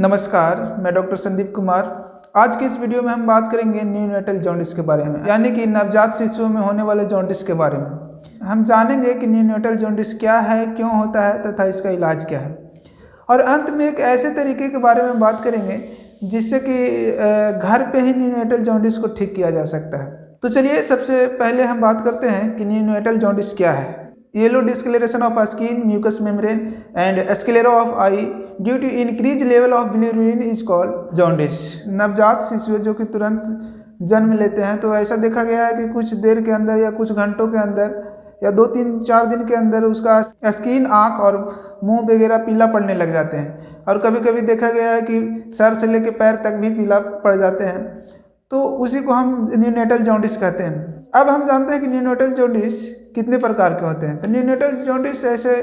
नमस्कार, मैं डॉक्टर संदीप कुमार। आज की इस वीडियो में हम बात करेंगे न्यूनेटल जॉन्डिस के बारे में, यानी कि नवजात शिशुओं में होने वाले जॉन्डिस के बारे में। हम जानेंगे कि न्यूनेटल जॉन्डिस क्या है, क्यों होता है तथा इसका इलाज क्या है, और अंत में एक ऐसे तरीके के बारे में बात करेंगे जिससे कि घर पे ही न्यूनेटल जॉन्डिस को ठीक किया जा सकता है। तो चलिए सबसे पहले हम बात करते हैं कि न्यूनेटल जॉन्डिस क्या है। Yellow discolouration of skin, mucous membrane and sclera of eye due to increase level of bilirubin is called jaundice. नवजात शिशु जो कि तुरंत जन्म लेते हैं, तो ऐसा देखा गया है कि कुछ देर के अंदर या कुछ घंटों के अंदर या 2-3-4 दिन के अंदर उसका स्किन, आँख और मुंह वगैरह पीला पड़ने लग जाते हैं, और कभी कभी देखा गया है कि सर से लेकर पैर तक भी पीला पड़ जाते हैं। तो उसी को हम न्यूनेटल जॉन्डिस कहते हैं। अब हम जानते हैं कि न्यूनेटल जॉन्डिस कितने प्रकार के होते हैं। तो न्यूनेटल जॉन्डिस ऐसे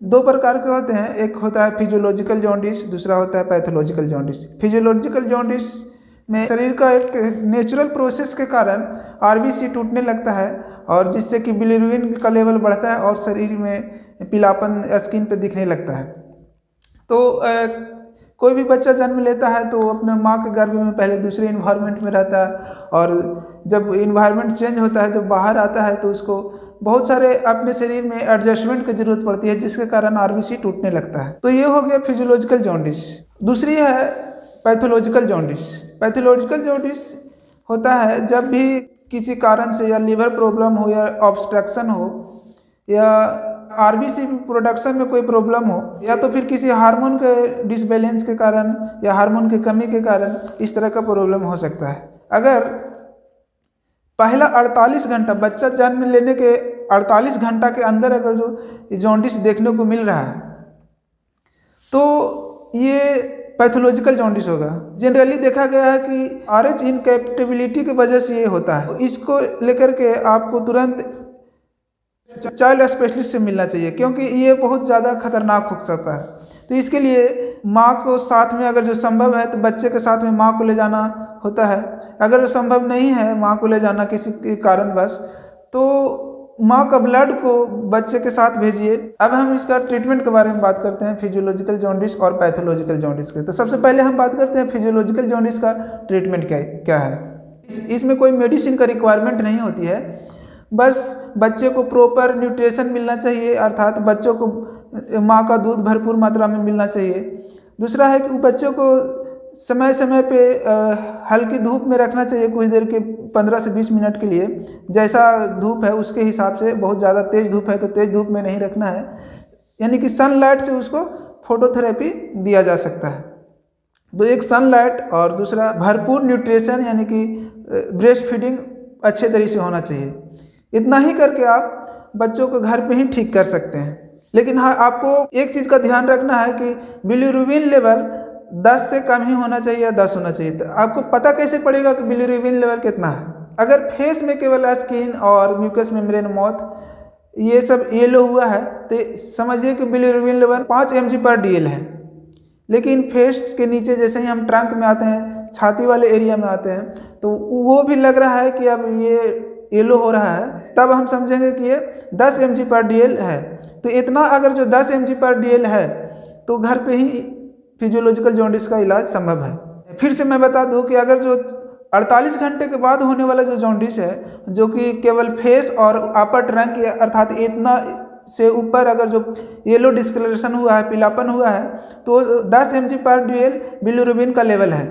2 प्रकार के होते हैं। एक होता है फिजियोलॉजिकल जॉन्डिस, दूसरा होता है पैथोलॉजिकल जॉन्डिस। फिजियोलॉजिकल जॉन्डिस में शरीर का एक नेचुरल प्रोसेस के कारण आरबीसी टूटने लगता है, और जिससे कि बिलिरुबिन का लेवल बढ़ता है और शरीर में पीलापन स्किन पे दिखने लगता है। तो कोई भी बच्चा जन्म लेता है तो अपने माँ के गर्भ में पहले दूसरे इन्वायरमेंट में रहता है, और जब इन्वायरमेंट चेंज होता है, जब बाहर आता है, तो उसको बहुत सारे अपने शरीर में एडजस्टमेंट की जरूरत पड़ती है, जिसके कारण आरबीसी टूटने लगता है। तो ये हो गया फिजियोलॉजिकल जॉन्डिस। दूसरी है पैथोलॉजिकल जॉन्डिस। पैथोलॉजिकल जॉन्डिस होता है जब भी किसी कारण से या लीवर प्रॉब्लम हो, या ऑब्स्ट्रक्शन हो, या आरबीसी प्रोडक्शन में कोई प्रॉब्लम हो, या तो फिर किसी हार्मोन के डिसबैलेंस के कारण या हार्मोन की कमी के कारण इस तरह का प्रॉब्लम हो सकता है। अगर पहला 48 घंटा, बच्चा जन्म लेने के 48 घंटा के अंदर अगर जो जॉन्डिस देखने को मिल रहा है, तो ये पैथोलॉजिकल जॉन्डिस होगा। जनरली देखा गया है कि आरएच इनकैपेबिलिटी की वजह से ये होता है। इसको लेकर के आपको तुरंत चाइल्ड स्पेशलिस्ट से मिलना चाहिए, क्योंकि ये बहुत ज़्यादा खतरनाक हो सकता है। तो इसके लिए माँ को साथ में, अगर जो संभव है तो बच्चे के साथ में माँ को ले जाना होता है। अगर संभव नहीं है माँ को ले जाना किसी के कारणवश, तो माँ का ब्लड को बच्चे के साथ भेजिए। अब हम इसका ट्रीटमेंट के बारे में बात करते हैं, फिजियोलॉजिकल जॉन्डिस और पैथोलॉजिकल जॉन्डिस के। तो सबसे पहले हम बात करते हैं फिजियोलॉजिकल जॉन्डिस का ट्रीटमेंट क्या है। इसमें कोई मेडिसिन का रिक्वायरमेंट नहीं होती है, बस बच्चे को प्रॉपर न्यूट्रिशन मिलना चाहिए, अर्थात बच्चों को माँ का दूध भरपूर मात्रा में मिलना चाहिए। दूसरा है कि बच्चों को समय समय पे हल्की धूप में रखना चाहिए, कुछ देर के 15 से 20 मिनट के लिए। जैसा धूप है उसके हिसाब से, बहुत ज़्यादा तेज़ धूप है तो तेज़ धूप में नहीं रखना है, यानी कि सनलाइट से उसको फोटोथेरेपी दिया जा सकता है। तो एक सनलाइट और दूसरा भरपूर न्यूट्रिशन, यानी कि ब्रेस्ट फीडिंग अच्छे तरीके से होना चाहिए। इतना ही करके आप बच्चों को घर पे ही ठीक कर सकते हैं। लेकिन हाँ, आपको एक चीज़ का ध्यान रखना है कि बिलिरुबिन लेवल 10 से कम ही होना चाहिए या 10 होना चाहिए। तो आपको पता कैसे पड़ेगा कि बिलिरुबिन लेवल कितना है? अगर फेस में केवल स्किन और म्यूकस मेम्ब्रेन, माउथ ये सब येलो हुआ है, तो समझिए कि बिलिरुबिन लेवल 5 mg/dl है। लेकिन फेस के नीचे जैसे ही हम ट्रंक में आते हैं, छाती वाले एरिया में आते हैं, तो वो भी लग रहा है कि अब ये येलो हो रहा है, तब हम समझेंगे कि ये 10 mg/dl है। तो इतना अगर जो 10 mg/dl है, तो घर पे ही फिजियोलॉजिकल जॉन्डिस का इलाज संभव है। फिर से मैं बता दूं कि अगर जो 48 घंटे के बाद होने वाला जो जॉन्डिस है, जो कि केवल फेस और अपर ट्रंक, अर्थात इतना से ऊपर अगर जो येलो डिस्कलरेशन हुआ है, पीलापन हुआ है, तो 10 mg/dl बिलिरुबिन का लेवल है।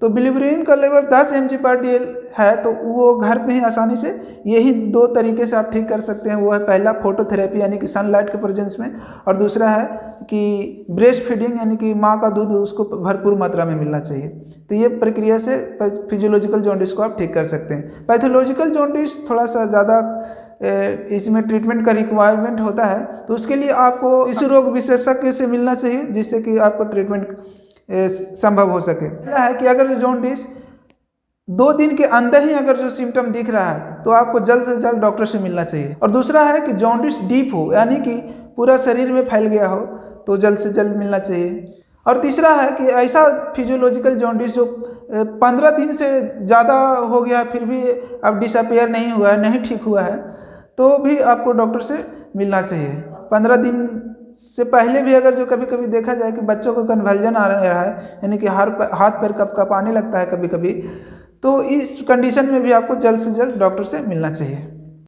तो बिलिरुबिन का लेवल 10 mg/dl है, तो वो घर में ही आसानी से यही 2 तरीके से आप ठीक कर सकते हैं। वो है पहला फोटोथेरेपी, यानी कि सनलाइट के प्रेजेंस में, और दूसरा है कि ब्रेस्ट फीडिंग, यानी कि माँ का दूध उसको भरपूर मात्रा में मिलना चाहिए। तो ये प्रक्रिया से फिजियोलॉजिकल जॉन्डिस को आप ठीक कर सकते हैं। पैथोलॉजिकल जॉन्डिस थोड़ा सा ज़्यादा इसमें ट्रीटमेंट का रिक्वायरमेंट होता है, तो उसके लिए आपको शिशु रोग विशेषज्ञ से मिलना चाहिए, जिससे कि आपको ट्रीटमेंट संभव हो सके। पहला है कि अगर जॉन्डिस 2 दिन के अंदर ही अगर जो सिम्टम दिख रहा है, तो आपको जल्द से जल्द डॉक्टर से मिलना चाहिए। और दूसरा है कि जॉन्डिस डीप हो, यानी कि पूरा शरीर में फैल गया हो, तो जल्द से जल्द मिलना चाहिए। और तीसरा है कि ऐसा फिजियोलॉजिकल जॉन्डिस जो 15 दिन से ज़्यादा हो गया, फिर भी अब डिसअपेयर नहीं हुआ है, नहीं ठीक हुआ है, तो भी आपको डॉक्टर से मिलना चाहिए। 15 दिन से पहले भी अगर जो कभी कभी देखा जाए कि बच्चों को कन्वल्जन आ रहा है, यानी कि हाथ पैर कँपाने लगता है कभी कभी, तो इस कंडीशन में भी आपको जल्द से जल्द डॉक्टर से मिलना चाहिए।